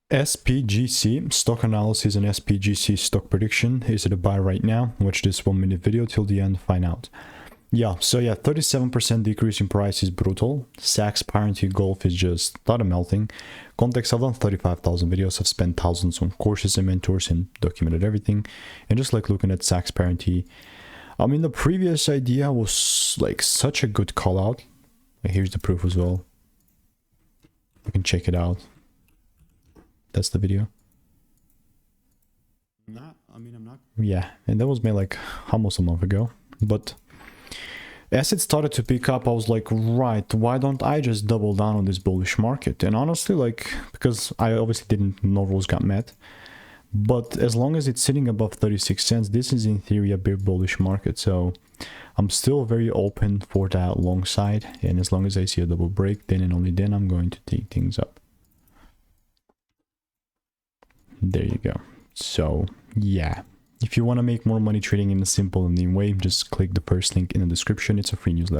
SPGC stock analysis and SPGC stock prediction. Is it a buy right now? Watch this 1-minute video till the end, find out. Yeah, so yeah, 37% decrease in price is brutal. Sachs Parente Golf is just not a melting. Context, I've done 35,000 videos, I've spent thousands on courses and mentors and documented everything. And just like looking at Sachs Parente, I mean, the previous idea was like such a good call out. Here's the proof as well. You can check it out. That's the video. I'm not. Yeah, and that was made like almost a month ago. But as it started to pick up, I was like, right, why don't I just double down on this bullish market? And honestly, like, because I obviously didn't know rules got met. But as long as it's sitting above 36 cents, this is in theory a big bullish market. So I'm still very open for that long side. And as long as I see a double break, then and only then I'm going to take things up. There you go. So yeah, if you want to make more money trading in a simple and lean way, just click the first link in the description. It's a free newsletter.